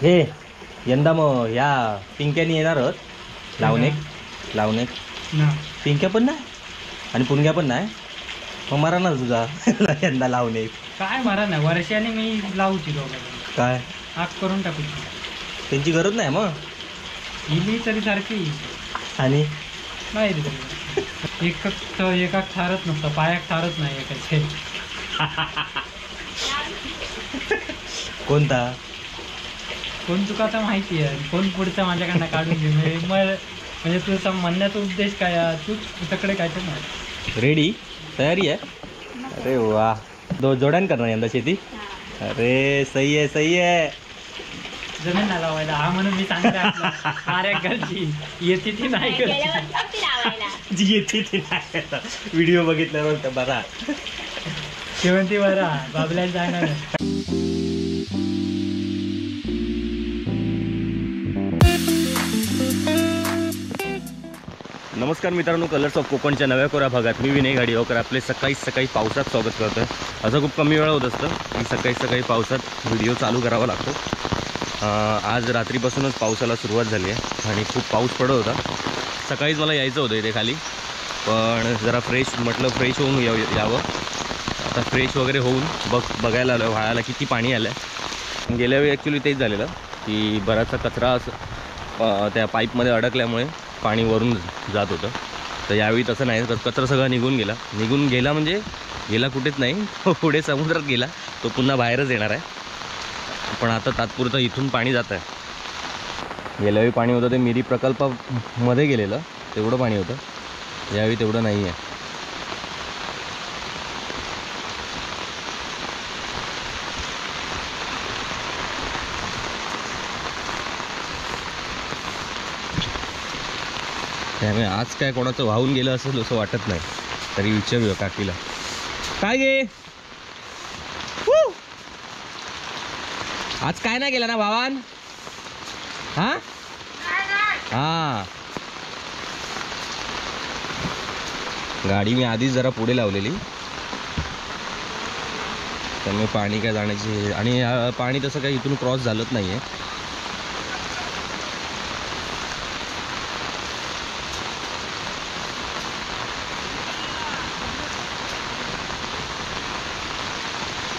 हे यंदा मग या पिंक्यानी येणार आहोत लावणे पिंक्या पण नाही आणि पुणग्या पण नाही मग मरा ना तुझा यंदा लावणे काय मरा नाही वर्षाने मी लावूची दोघांना काय आग करून टाकूची त्यांची गरज नाही मग इली तरी सारखी आणि नाही एकाक ठारत नसतं पायाक ठारत नाही एकाचे कोणता कोण तुका आता माहिती आहे कोण पुढचा माझ्याकडनं काढून घे म्हणजे तुझा म्हणण्याचा उद्देश काय तूच तुझ्याकडे काय तर नाही रेडी तयारी आहे अरे वा जोड्यान करणार यंदा शेती अरे सही आहे जमीन नाही लावायला हा म्हणून मी सांगते कार्य घरची येते ती नाही करत जी येते ती नाही व्हिडिओ बघितल्यावर तर बरा शेवंती बरा बाबल्याला जाणार नमस्कार मित्रांनो, कलर्स ऑफ कोकणच्या नव्या कोऱ्या भागात मी विनय गाडीवकर आपले सकाळी पावसात स्वागत करतो आहे. असं खूप कमी वेळा होत असतं की सकाळी पावसात व्हिडिओ चालू करावा लागतो. आज रात्रीपासूनच पावसाला सुरुवात झाली आहे आणि खूप पाऊस पडत होता. सकाळीच मला यायचं होतं इथे खाली, पण जरा फ्रेश होऊन यावं. आता फ्रेश वगैरे होऊन बघायला आलं व्हाळाला किती पाणी आलं आहे. गेल्या वेळी ॲक्च्युली तेच झालेलं की बराचसा कचरा त्या पाईपमध्ये अडकल्यामुळे पाणी वरून जात होतं. तर यावेळी तसं नाही, कचरा सगळा निघून गेला म्हणजे गेला कुठेच नाही, पुढे समुद्रात गेला, तो पुन्हा बाहेरच येणार आहे. पण आता तात्पुरतं इथून पाणी जात आहे. गेल्या वेळी पाणी होतं ते मिरी प्रकल्पामध्ये गेलेलं तेवढं पाणी होतं, यावेळी तेवढं नाही आहे. त्यामुळे आज काय कोणाचं वाहून गेलं असेल असं वाटत नाही. तरी विचारूया काकीला. काय गे आज काय नाही गेला ना भावान? हा गाडी मी आधीच जरा पुढे लावलेली, त्यामुळे पाणी काय जाण्याची आणि पाणी तसं काही इथून क्रॉस झालंच नाही आहे.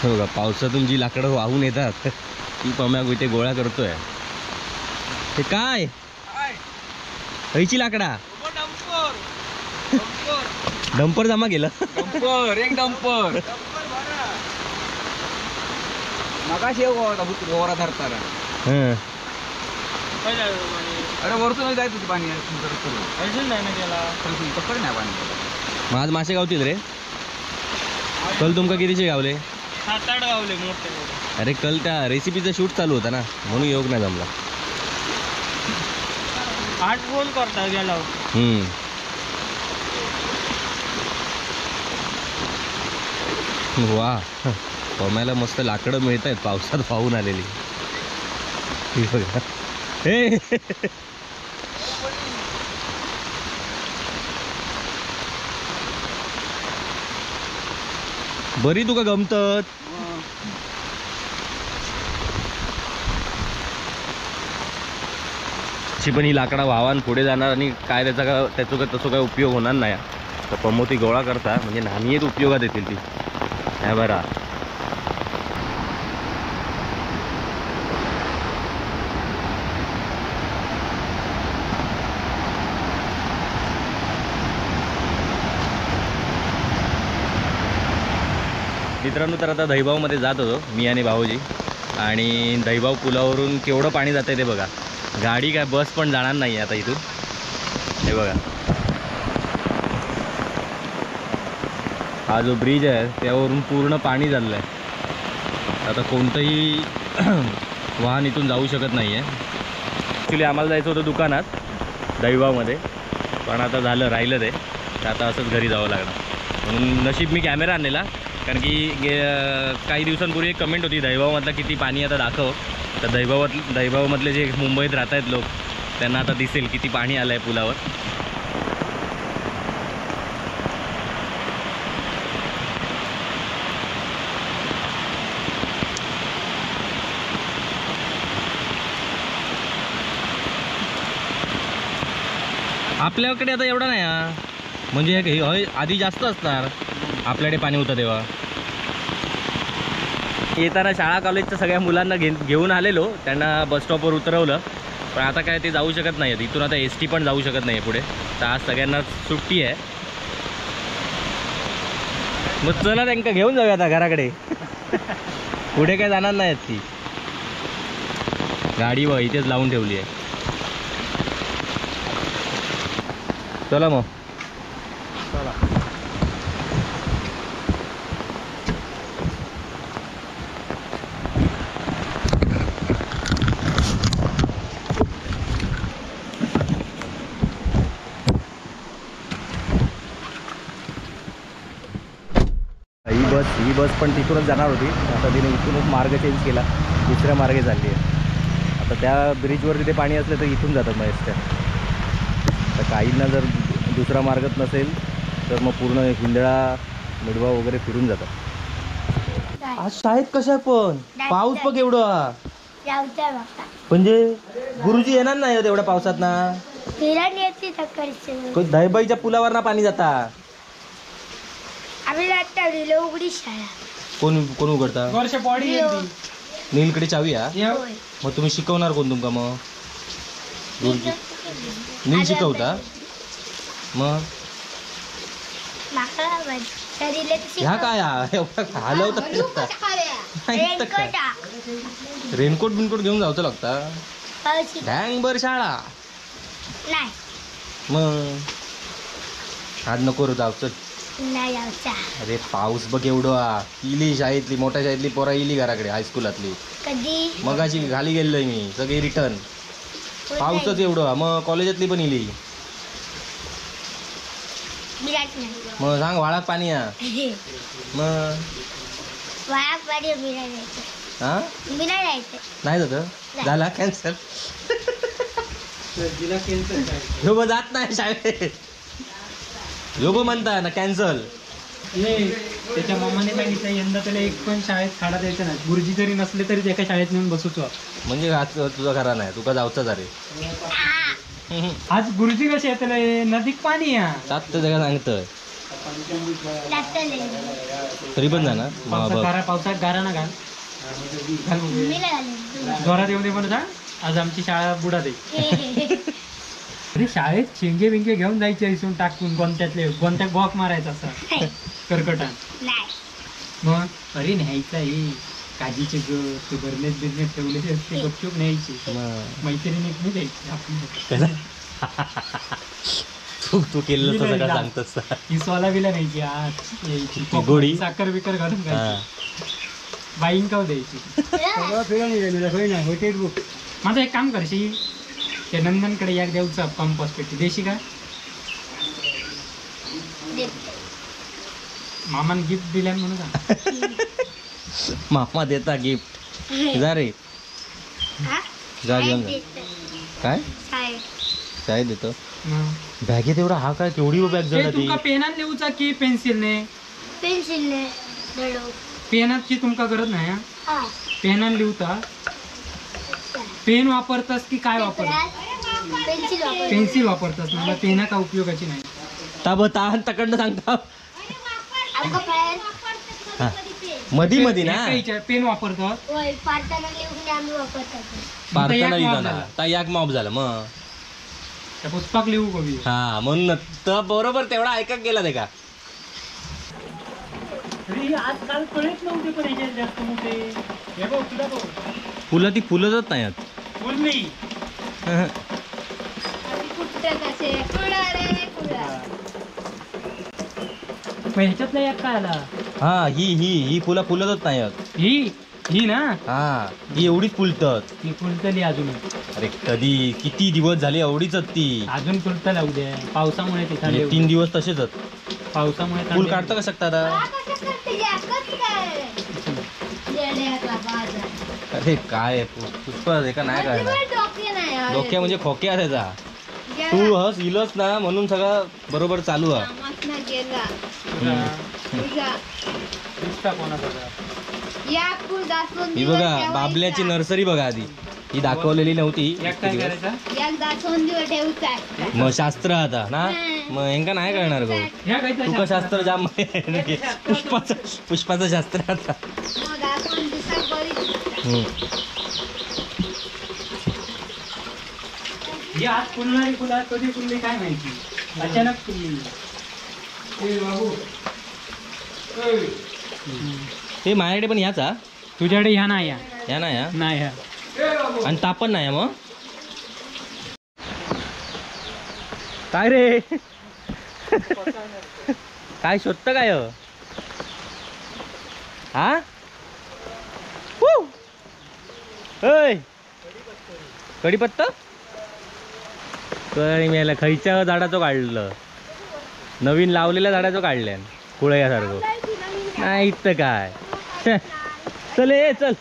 बघा पावसातून जी लाकडं वाहून येतात ती पम्या इथे गोळा करतोय. हे काय हैची लाकडा डंपर जमा केलं. एक डंपर मगाशी गोरा धरताना अरे वरतून जायचं होती पाणी पकड नाही पाणी. माझ मासे गावतील रे. कल तुमका कितीचे गावले? 7-8 गावले मोठे. अरे कल त्या रेसिपीचा शूट चालू होता ना म्हणून योग नाही जमला. 8 फोन करता गेला. वा पम्याला मस्त लाकडं मिळत आहेत पावसात वाहून आलेली. हे बरी तुका गमतत. पण ही लाकडा वाहवान पुढे जाणार आणि काय तसं काय उपयोग होणार नाही. तर पमोती गोळा करता म्हणजे नाहीच उपयोगात येतील ती. ह्या बरा मित्रांनो, तर आता दहिभावमध्ये जात होतो मी आणि भाऊजी, आणि दहिभाव पुलावरून केवढं पाणी जात आहे ते बघा. गाडी काय बस पण जाणार नाही आता इथून. हे बघा हा जो ब्रिज आहे त्यावरून पूर्ण पाणी झालेलं आहे. आता कोणतंही वाहन इथून जाऊ शकत नाही आहे. ॲक्च्युली आम्हाला जायचं होतं दुकानात दहिभावमध्ये, पण आता राहिलं ते. तर आता असंच घरी जावं लागणार. म्हणून नशीब मी कॅमेरा आणलेला, कारण की काही दिवसांपूर्वी एक कमेंट होती दहिभावमधला किती पाणी आता दाखव. तर दहिभावमधले जे मुंबईत राहत आहेत लोक त्यांना आता दिसेल किती पाणी आलं आहे पुलावर. आपल्याकडे आता एवढा नाही हा. म्हणजे आधी जास्त असणार आपल्याकडे पाणी होतं तेव्हा. येताना शाळा कॉलेजच्या सगळ्या मुलांना घेऊन आलेलो, त्यांना बस स्टॉपवर उतरवलं. पण आता काय ते जाऊ शकत नाही आहेत इथून. आता ST पण जाऊ शकत नाही पुढे. तर आज सगळ्यांना सुट्टी आहे. मग चला त्यांना घेऊन जाऊया आता घराकडे. पुढे काय जाणार नाहीत ती. गाडी व इथेच लावून ठेवली आहे. चला मग. ही बस पण तिथूनच जाणार होती. आता तिने इथूनच मार्ग चेंज केला, दुसऱ्या मार्गे चालली आहे. आता त्या ब्रिजवर तिथे पाणी असलं तर इथून जातात मग एसट्या. तर काहींना जर दुसरा मार्गच नसेल तर मग पूर्ण हिंदळा मिडवा वगैरे फिरून जातात. आज शाळेत कशा पण पाऊस बघ एवढा. म्हणजे गुरुजी येणार नाही एवढ्या पावसात ना. दहीबाईच्या पुलावर ना पाणी जाता. उघडी शाळा कोण उघडता? वर्ष बॉडी नीलकडे चावी आहे. मग तुम्ही शिकवणार कोण तुमका? मग गुरुजी नील शिकवता. मग ह्या काय हलवता रेनकोट बिनकोट घेऊन जावचं लागता. डॅंगभर शाळा. मग आज नको रो जावचं. अरे पाऊस बघ एवढं. इली शाळेतली, मोठ्या शाळेतली पोरा इली घराकडे, हायस्कूलातली. मग अशी खाली गेलोय मी सगळी रिटर्न. पाऊसच एवढं. मग कॉलेजातली पण इली. मग सांग वाळात पाणी या. मग हा नाही जात. झाला कॅन्सल. ह्यो जात नाही शाळेत. ह्यो म्हणता ना कॅन्सल. त्याच्या मामाने सांगितलं यंदा त्याला एक पण शाळेत खाडा द्यायचा नाही. गुरुजी जरी नसले तरी एका शाळेत नेऊन बसवतो. म्हणजे आज तुझा खरा नाही, तुका जाऊचाच. अरे आज गुरुजी कसे आहे त्याला नदीत पाणी या सात जगा सांगतोय तरी पण जा ना. पावसात गारा ना घाल जोरात येऊ दे म्हणून सांग. आज आमची शाळा बुडा दे. अरे शाळेत शेंगे बिंगे घेऊन जायचे इसून टाकून कोणत्या बॉक मारायचा असं कर्कटान. मग अरे न्यायचा हे काजीचे ते बरनेत बिरनेत ठेवलेले असते गपचूप न्यायची. मैत्रिणी मी द्यायची आपली. तू केलेलं तसं का सांगतोस? ही सोला बिला न्यायची आज यायची गोडी साखर बिकर घालून बाईंग काव द्यायची. माझं एक काम करशी ते नंदनकडे एक देऊचा कंपास पेटी देशी का? मामाने गिफ्ट दिल्या म्हणून का? मामा देता गिफ्ट. जा रे जा घेऊन जा. काय काय देतो बॅगेत एवढा? हा काय केवढी बॅग झाली? तुमका पेनान लिहूचा की पेन्सिलने? पेन्सिलने. पेनाची तुमका गरज नाही. पेनान लिहूता. पेन वापरतास की काय वापरतात? पेन्सिल वापरतास ना. पेना का उपयोगाची नाही. तकडनं सांगता मधी मधी ना पेन वापरतात. पारताना लिहिला याक माफ झालं. मग पुस्तक लिहू कवी. हा म्हणून तर बरोबर तेवढा ऐकत गेला ते का. आजकाल कळत नव्हते पण याच्यात जास्त मोठे फुलं ती फुलंच नाही. फुल नाही ह्याच्यातला एक काय आला. हा ही फुलं फुलतच नाही. ही ना. हा ही एवढीच फुलतात. ती फुलतली अजून. अरे कधी किती दिवस झाले एवढीच ती अजून फुलतला उद्या पावसामुळे. म्हणजे 3 दिवस तसेच पावसामुळे फुल काढतं का शकता आता? अरे काय पुष्पा का नाही काढणार. डोक्या म्हणजे खोक्या त्याचा. तू हस इलस ना म्हणून सगळं बरोबर चालू आहे. ही बघा बाबल्याची नर्सरी बघा आधी. ही दाखवलेली नव्हती. एक काय करायचं एकदा सोंदीवर ठेवताय मग शास्त्र आता ना मग यांका नाही कळणार गो. ह्या काय तुका शास्त्र जाम पुष्पाचं शास्त्र आता. मग आपण दिसाक बरी ही आज फुलणारी फुलं कधी फुलली काय माहिती, अचानक फुलली. हे माझ्याकडे पण याचा तुझ्याकडे ह्या नाही या या ना या नाही ह्या आणि तापण नाही मग काय रे काय शोधतं काय हा होय कढीपत्ता कळी मेला खयच्या झाडाचं काढलं नवीन लावलेल्या झाडाचं काढल्या कुळयासारखं नाही इथं काय चल ये चल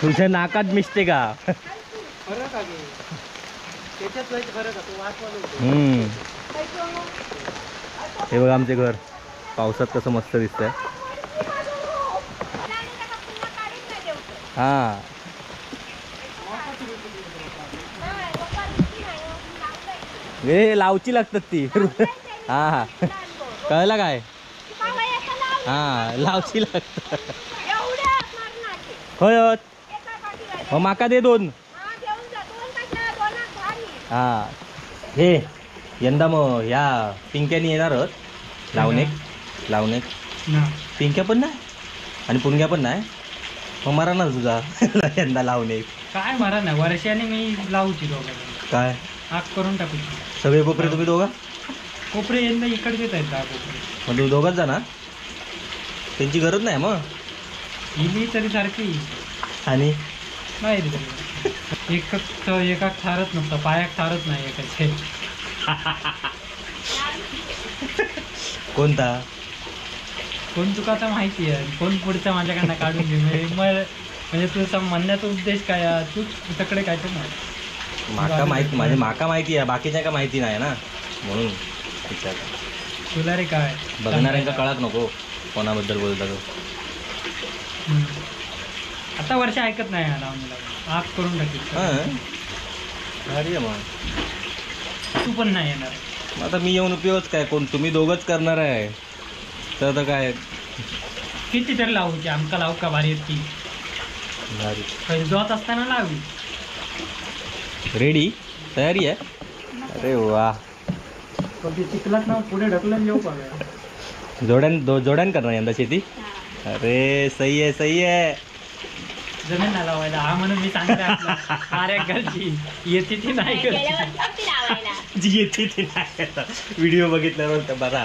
तुझ्या नाकात मिसते का हे बघा आमचे घर पावसात कसं मस्त दिसतंय. हा हे लावची लागतात ती हा हा कळलं काय हा लावची लागतात होय मग माका दे 2. हा हे यंदा मग ह्या पिंक्यानी येणार आहोत लावणे पिंक्या पण नाही आणि पुणग्या पण नाही मग मरा ना तुझा यंदा लावणे काय मरा नाही वर्षाने मी लावूची दोघांना काय आग करून टाकू सगळे कोपरे तुम्ही दोघं कोपरे यंदा इकडे येत आहेत दहा कोपरे मग तुम्ही दोघंच जाणार त्यांची गरज नाही मग ही तरी सारखी आणि नाही रे तरी एका ठारच नसतं पायाक ठारच नाही एकाचे कोणता कोण तुका आता माहिती आहे कोण पुढचा माझ्याकडनं काढून घे म्हणजे तुझा म्हणण्याचा उद्देश काय आहे? तूच तुझ्याकडे काय तर नाही माका माहिती म्हणजे माका माहिती आहे बाकीच्या का माहिती नाही ना म्हणून विचार तुला रे काय बघणाऱ्यांका कळत नको कोणाबद्दल बोलता तो. आता वर्ष ऐकत नाही या लावणीला आग करून टाकील हां भारी आहे मग तू पण नाही येणार मग आता मी येऊन उपयोगच काय कोण तुम्ही दोघंच करणार आहे तर आता काय किती तरी लावूची आमका लावू का भारी ती भारी पहिले जोत असताना लावी रेडी तयारी आहे अरे वा पण ते चिखलात ना पुढे ढकलून येऊ का जोड्यान करणार यंदा शेती अरे सही आहे जमीन नाही लावायला हा म्हणून मी सांगते आपल्या घरची येते ती नाही करत जी येते ती नाही व्हिडिओ बघितल्यावर बरा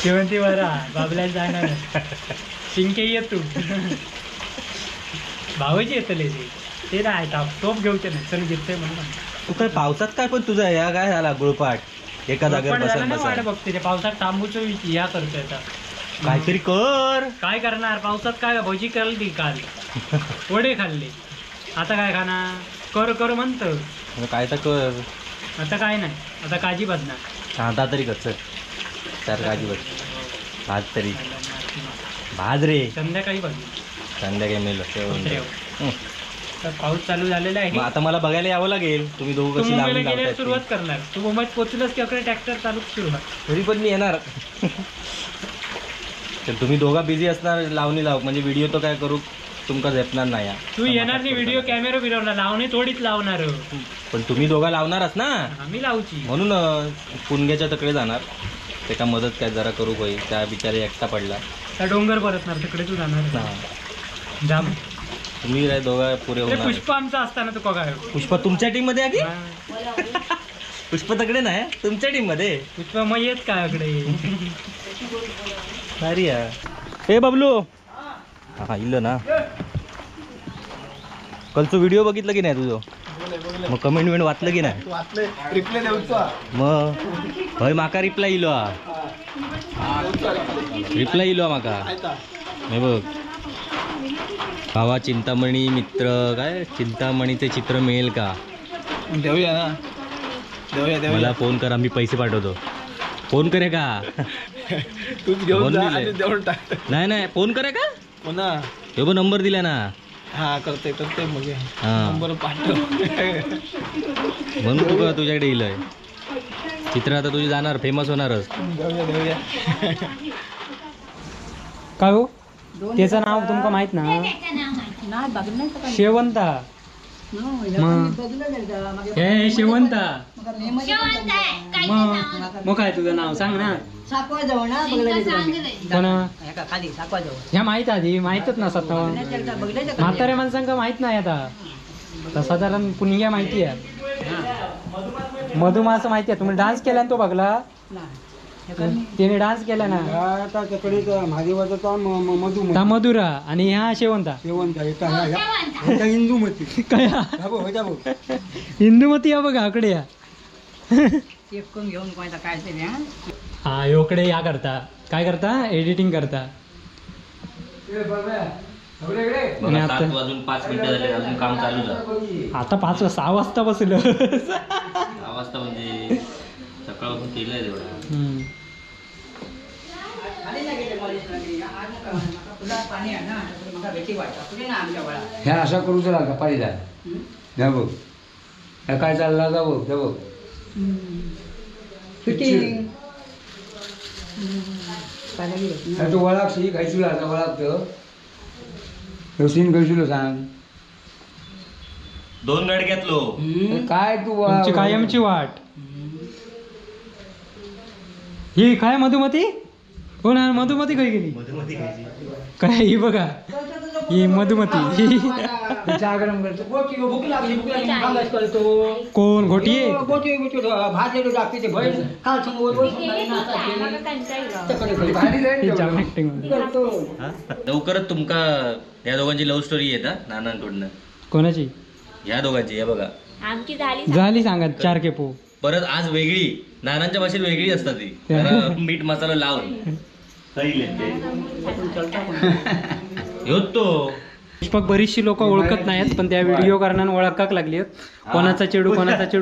शेवंती बरा बाबल्या जाणार शिंके ये तू भावाची येतले ते नाही टोप घेऊचे नाही चल घेते म्हणून तू काय पावसात काय पण तुझा या काय झाला गुळपाट एका जागेवर बसून वाट बघते ते पावसात तांबूच या करतोय आता काहीतरी कर काय करणार पावसात काय भजी करली काल वडे खाल्ले आता काय खाणार कर कर म्हणतं काय तर कर आता काय नाही आता काजी बसणार आता तरी कस चार काजी बस भाज तरी भाज रे संध्याकाळी बघू संध्याकाळी मेल तर पाऊस चालू झालेला आहे आता मला बघायला यावं लागेल तुम्ही दोघं तू कशी मुंबईला लावून गेल्यावर लावताय सुरुवात ते. करणार तू मुंबईत पोचलंस की अकडे ट्रॅक्टर चालू सुरुवात तरी पण मी येणार तर तुम्ही दोघा बिझी असणार लावणी लाव म्हणजे व्हिडिओ तो काय करू तुमका झेपणार नाही या. तू येणार नाही व्हिडिओ कॅमेरा बिरवणार लावणे थोडीच लावणार पण तुम्ही दोघा लावणारच ना आम्ही लावची म्हणून पुणग्याच्या तकडे जाणार ते का मदत काय जरा करू बाई त्या बिचारे एकटा पडला त्या डोंगर परतणार तिकडे तू जाणार हा. जाम तुम्ही काय दोघा पुरे ते होणार पुष्प आमचा असताना तू काय पुष्पा तुमच्या टीम मध्ये आहे हा. की पुष्पा तकडे नाही तुमच्या टीम मध्ये पुष्प मग येत काय इकडे भारी आहे हे बबलू हा इल्ल ना कालचं व्हिडिओ बघितलं की नाही तुझं मग कमेंट वाचलं की नाही मग हय माका रिप्लाय इलो माका हे बघ भावा चिंतामणी मित्र काय चिंतामणीचे चित्र मिळेल का देऊया ना देऊया मला फोन करा मी पैसे पाठवतो फोन करे का तूच घेऊन फोन जा दिलाय. आणि देऊन टाक. नाही नाही फोन करा का पुन्हा हे बघ नंबर दिला ना हा करते मग हा नंबर पाठव. म्हणून तुका तुझ्याकडे येईल चित्र आता तुझी जाणार फेमस होणारच देऊया काय हो त्याचं नाव तुमका माहित ना शेवंता हे शेवंता मग काय तुझं नाव सांग ना पण ह्या माहित आधी माहितच नसत म्हाताऱ्या माणसांका माहित नाही आता साधारण पुण्या माहिती आहे मधुमास माहिती आहे तुम्ही डान्स केला ना तो बघला त्याने डान्स केला ना ता मधुरा आणि ह्या शेवंता हिंदूमती काय हिंदूमती या बघा आकडे या हा योकडे या करता काय करता एडिटिंग करता आणि आता 7 वाजून 5 मिनिटं झाले अजून काम चालू झालं आता 6 वाजता बसलं 6 वाजता म्हणजे सकाळपासून केलंय तेवढं ह्या असा करू चला का पाहिला जा बघ ह्या काय चालला जा बघ जा बघ तू वळाक्षी खायची आता वळागत सीन खायचो सांग 2 गडक्यातलो काय तू तुमची कायमची वाट ही काय मधुमती हो ना मधुमती काय गेली काय ही बघा ही मधुमती चहा गरम करतो भूक लागली करतो कोण घोटी लवकरच तुमका या दोघांची लव्ह स्टोरी येता नानांकडनं कोणाची या दोघांची हे बघा आमची झाली झाली सांगा 4 केपो परत आज वेगळी नानांच्या भाषेत वेगळी असतात ती जरा मीठ मसाला लावून ह्योच तो पुष्पक बरीचशी लोक ओळखत नाहीत पण त्या व्हिडिओ कारणानं ओळखाक लागली कोणाचा चेडू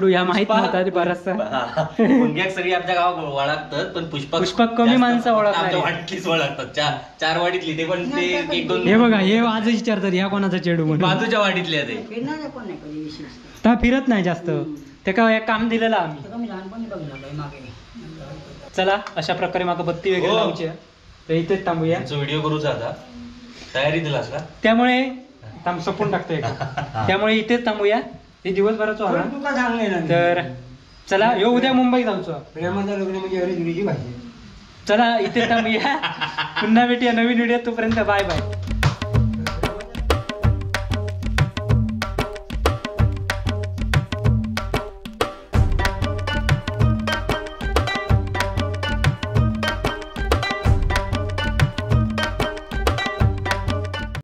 ह्या माहित नव्हता बराचसा पुणग्याक सगळी आमच्या गावात ओळखतात पण पुष्पक कमी माणसं ओळखणार आमच्या वाटलीच ओळखतात 4 वाडीतली ते पण ते 1-2 हे बघा हे आज विचारतात ह्या कोणाचा चेडू म्हणून बाजूच्या वाडीतल्या ते त्या फिरत नाही जास्त ते काय एक काम दिलेलं आम्ही चला अशा प्रकारे माका बत्ती वगैरे लावची आहे. तर इथेच थांबूया व्हिडिओ करूचा आता तयारी दिलास का त्यामुळे संपून टाकतोय त्यामुळे इथेच थांबूया हे दिवसभराचं आला तर चला यो उद्या मुंबई जाऊचो प्रेमाचं लग्न म्हणजे हरिजुरीची भाषा चला इथे थांबूया पुन्हा भेटूया नवीन व्हिडिओ तोपर्यंत बाय बाय